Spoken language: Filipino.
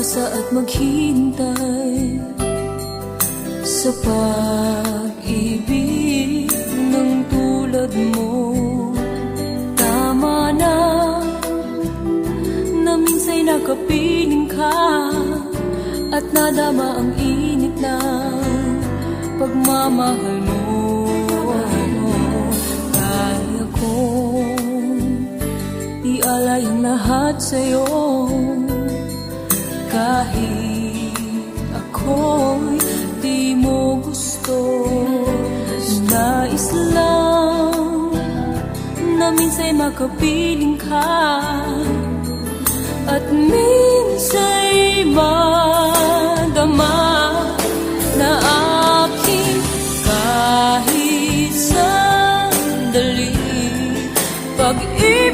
mag-asa at maghintay sa pag-ibig ng tulad mo. Tama na minsa'y nakapiling ka at nadama ang init ng pagmamahal mo. Kaya kong ialay ang lahat sa'yo, kahit ako'y di mo gusto. Nais lang na minsa'y makapiling ka at minsa'y madama na aking kahit sandali pag-ibig.